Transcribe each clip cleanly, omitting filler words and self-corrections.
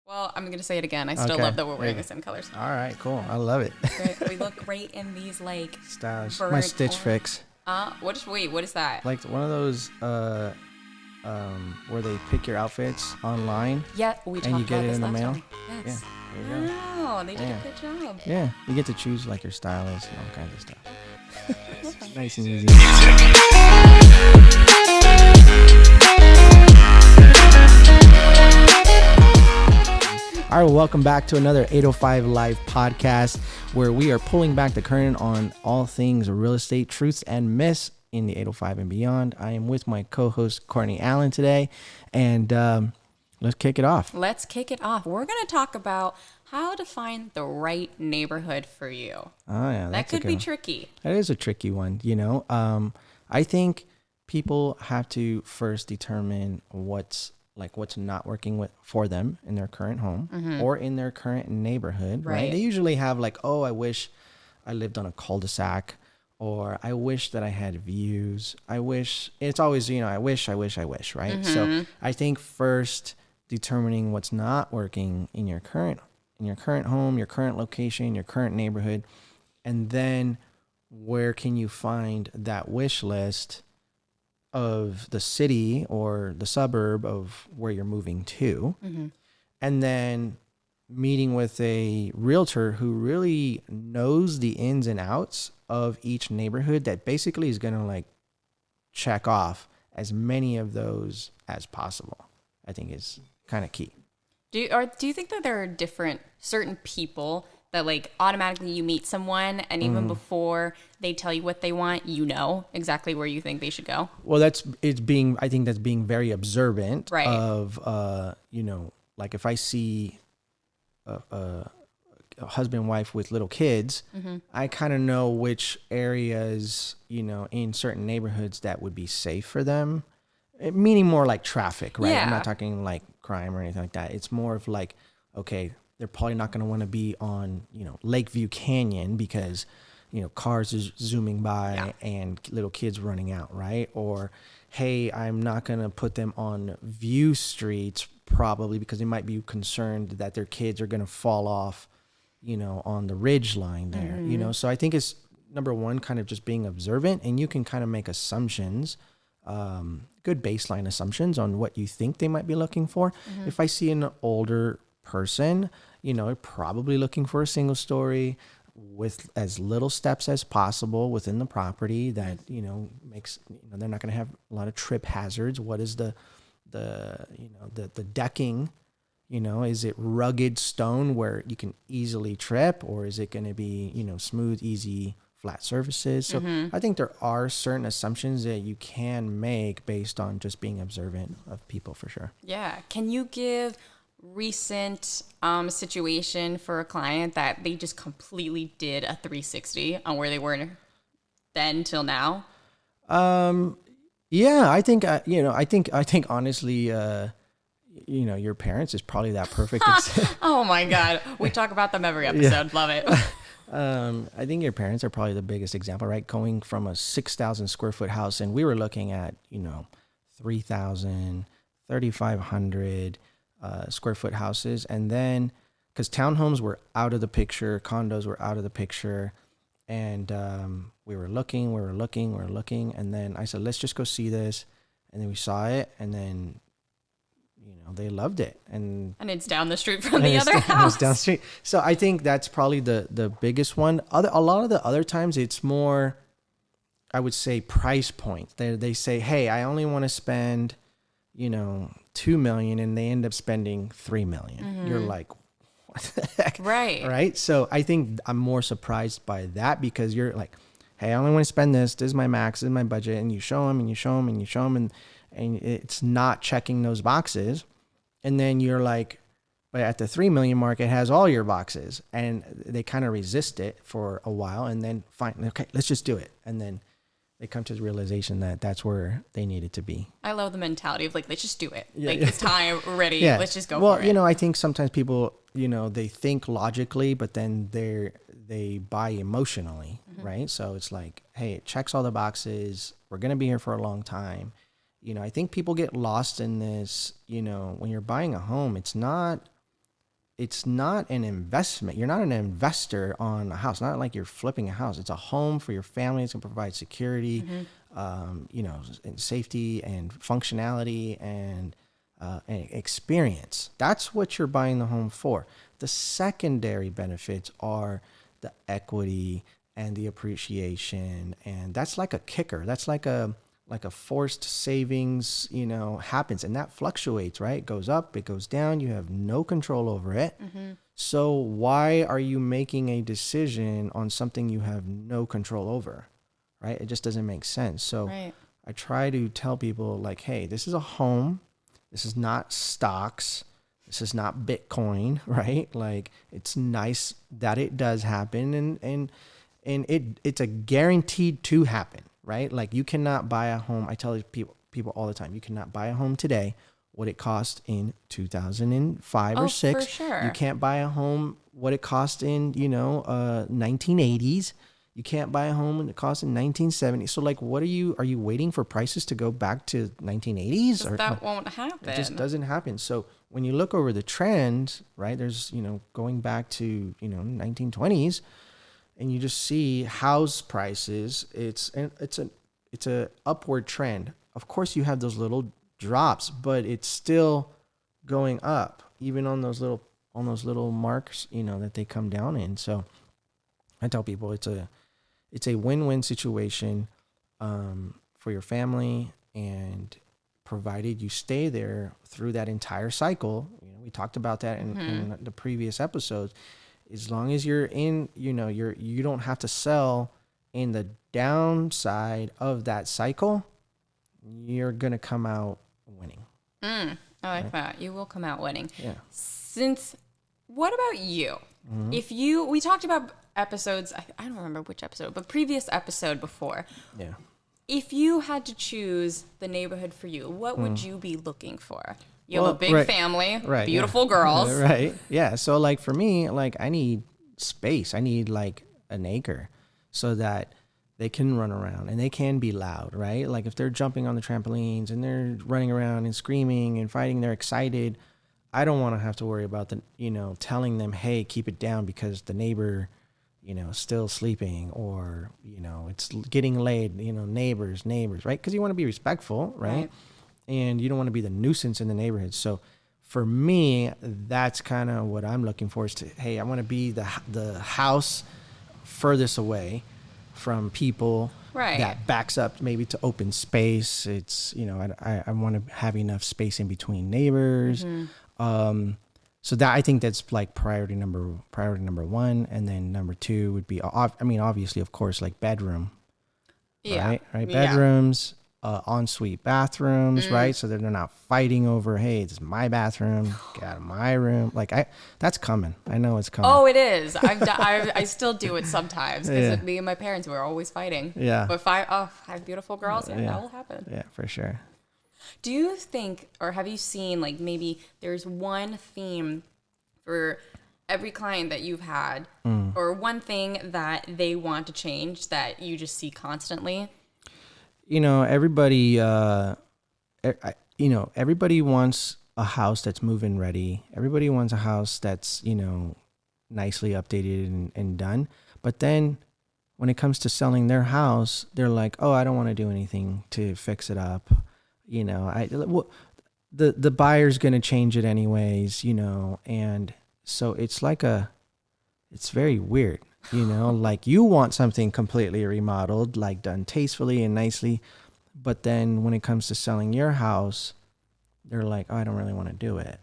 Well, I'm going to say it again. I still love that we're wearing the same colors. All right, cool. I love it. We look great in these, like, stylish. My Stitch Fix. What is that? Like one of those where they pick your outfits online. Yeah, we talked and you about get it this in the last mail. time. Yes. Yeah, there you go. Wow, they did a good job. Yeah, you get to choose like your stylist and all kinds of stuff. Nice and easy. All right, well, welcome back to another 805 Live podcast where we are pulling back the curtain on all things real estate truths and myths in the 805 and beyond. I am with my co-host Courtney Allen today, and let's kick it off. We're going to talk about how to find the right neighborhood for you. Oh, yeah. That could be tricky. That is a tricky one, you know. I think people have to first determine what's not working for them in their current home or in their current neighborhood, right? They usually have like, oh, I wish I lived on a cul-de-sac, or I wish that I had views. I wish, it's always, you know, I wish, right? So I think first determining what's not working in your current home, your current location, your current neighborhood, and then where can you find that wish list of the city or the suburb of where you're moving to, and then meeting with a realtor who really knows the ins and outs of each neighborhood that basically is going to like check off as many of those as possible. I think is kind of key. Do you think that there are certain people that like automatically you meet someone and even before they tell you what they want, you know exactly where you think they should go? Well, I think that's being very observant of, you know, like if I see a husband and wife with little kids, I kind of know which areas, you know, in certain neighborhoods that would be safe for them, meaning more like traffic, right? Yeah. I'm not talking like crime or anything like that. It's more of like, okay, they're probably not going to want to be on, you know, Lakeview Canyon because, you know, cars are zooming by and little kids running out, right? Or, hey, I'm not going to put them on View Streets probably because they might be concerned that their kids are going to fall off, you know, on the ridge line there, you know? So I think it's number one, kind of just being observant, and you can kind of make assumptions, good baseline assumptions on what you think they might be looking for. If I see an older person, you know, probably looking for a single story with as little steps as possible within the property that, you know, makes, you know, they're not going to have a lot of trip hazards. What is the decking, you know, is it rugged stone where you can easily trip, or is it going to be, you know, smooth, easy, flat surfaces? So I think there are certain assumptions that you can make based on just being observant of people for sure. Yeah. Can you give recent situation for a client that they just completely did a 360 on where they were then till now? Yeah, I think I think honestly, you know, your parents is probably that perfect. Oh my God, we talk about them every episode. Love it. I think your parents are probably the biggest example, right? Going from a 6,000 square foot house, and we were looking at, you know, 3,000, 3,500 square foot houses. And then because townhomes were out of the picture, condos were out of the picture, and we were looking. And then I said, let's just go see this. And then we saw it, and then, you know, they loved it. And it's down the street from the other house. It's down the street. So I think that's probably the biggest one. A lot of the other times it's more, I would say, price point. They say, hey, I only want to spend, you know, $2 million, and they end up spending $3 million. You're like, what the heck? Right. So I think I'm more surprised by that, because you're like, hey, I only want to spend this. This is my max. This is my budget. And you show them, and it's not checking those boxes. And then you're like, but at the 3 million mark, it has all your boxes, and they kind of resist it for a while, and then fine, okay, let's just do it. And then they come to the realization that that's where they needed to be. I love the mentality of like, let's just do it. It's time, we're ready. Let's just go for it. Well, you know, I think sometimes people, you know, they think logically, but then they buy emotionally, right? So it's like, hey, it checks all the boxes. We're going to be here for a long time. You know, I think people get lost in this, you know, when you're buying a home, it's not it's not an investment. You're not an investor on a house. Not like you're flipping a house. It's a home for your family. It's going to provide security, and safety and functionality and experience. That's what you're buying the home for. The secondary benefits are the equity and the appreciation, and that's like a kicker. That's like a forced savings, happens, and that fluctuates, right? It goes up, it goes down. You have no control over it. So why are you making a decision on something you have no control over, right? It just doesn't make sense. So Right. I try to tell people like, hey, this is a home. This is not stocks. This is not Bitcoin, right? Like, it's nice that it does happen, and it's a guaranteed to happen, right? Like, you cannot buy a home. I tell people all the time, you cannot buy a home today what it cost in 2005 or 6. For sure. You can't buy a home what it cost in 1980s. You can't buy a home when it cost in 1970. So like, are you waiting for prices to go back to 1980s? Or that won't happen. It just doesn't happen. So when you look over the trend, right, there's, going back to, 1920s, and you just see house prices, it's a upward trend. Of course you have those little drops, but it's still going up, even on those little marks, that they come down in. So I tell people it's a win-win situation for your family, and provided you stay there through that entire cycle. We talked about that in the previous episodes. As long as you're in, you don't have to sell in the downside of that cycle, you're going to come out winning. I like that. You will come out winning. Yeah. What about you? We talked about episodes, I don't remember which episode, but previous episode before. Yeah. If you had to choose the neighborhood for you, what would you be looking for? You have a big family, beautiful girls. Right. Yeah. So like for me, like I need space. I need like an acre so that they can run around and they can be loud, right? Like if they're jumping on the trampolines and they're running around and screaming and fighting, they're excited. I don't want to have to worry about telling them, hey, keep it down because the neighbor, still sleeping, or, it's getting late, neighbors, right? Because you want to be respectful, right? And you don't want to be the nuisance in the neighborhood. So for me, that's kind of what I'm looking for is I want to be the house furthest away from people, that backs up maybe to open space. It's, I want to have enough space in between neighbors. So that, I think that's like priority number one. And then number 2 would be, obviously, of course, like bedroom, right? Bedrooms, ensuite bathrooms, right? So that they're not fighting over, hey, this is my bathroom, get out of my room. Like that's coming. I know it's coming. Oh, it is. I still do it sometimes because me and my parents were always fighting. Yeah. But if I have beautiful girls, that will happen. Yeah, for sure. Do you think, or have you seen, like maybe there's one theme for every client that you've had, or one thing that they want to change that you just see constantly? Everybody, everybody wants a house that's move-in ready. Everybody wants a house that's, nicely updated and done. But then when it comes to selling their house, they're like, oh, I don't want to do anything to fix it up. The buyer's going to change it anyways, and so it's like it's very weird, like you want something completely remodeled, like done tastefully and nicely. But then when it comes to selling your house, they're like, oh, I don't really want to do it.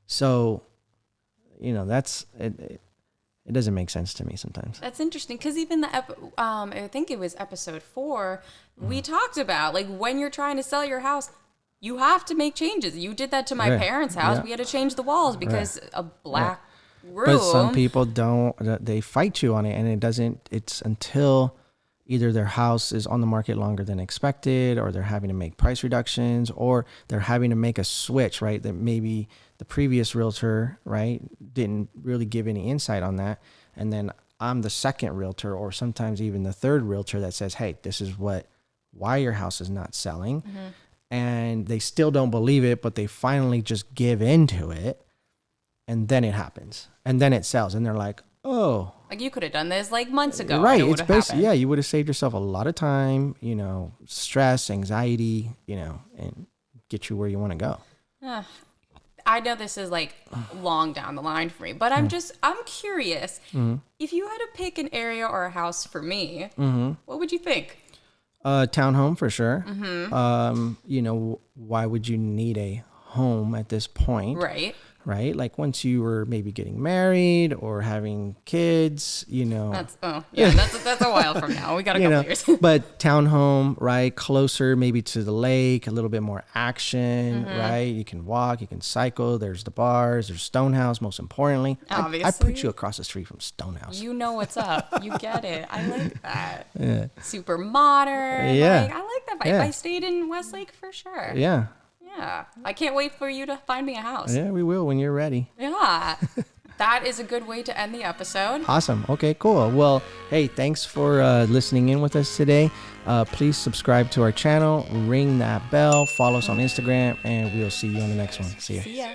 So, that's it. It doesn't make sense to me sometimes. That's interesting because even I think it was episode 4, we talked about like when you're trying to sell your house, you have to make changes. You did that to my parents' house. Yeah. We had to change the walls because a black room. But some people don't. They fight you on it, and it's until either their house is on the market longer than expected, or they're having to make price reductions, or they're having to make a switch, right? That maybe the previous realtor, right, didn't really give any insight on that. And then I'm the second realtor, or sometimes even the third realtor that says, hey, this is why your house is not selling. And they still don't believe it, but they finally just give into it. and then it happens, and then it sells, and they're like, oh, like you could have done this like months ago. Right. It's basically, yeah, you would have saved yourself a lot of time, you know, stress, anxiety, you know, and get you where you want to go. I know this is like long down the line for me, but I'm curious. If you had to pick an area or a house for me, what would you think? Townhome for sure. You know, why would you need a home at this point? Right? Like once you were maybe getting married or having kids, you know. That's a while from now. We got a couple years. But townhome, right? Closer maybe to the lake, a little bit more action, right? You can walk, you can cycle. There's the bars, there's Stonehouse, most importantly. Obviously. I put you across the street from Stonehouse. You know what's up. You get it. I like that. Yeah. Super modern. Yeah. Like, I like that vibe. Yeah. I stayed in Westlake for sure. Yeah. Yeah. I can't wait for you to find me a house. Yeah, we will when you're ready. Yeah. That is a good way to end the episode. Awesome. Okay, cool. Well, hey, thanks for listening in with us today. Please subscribe to our channel, ring that bell, follow us on Instagram, and we'll see you on the next one. See ya.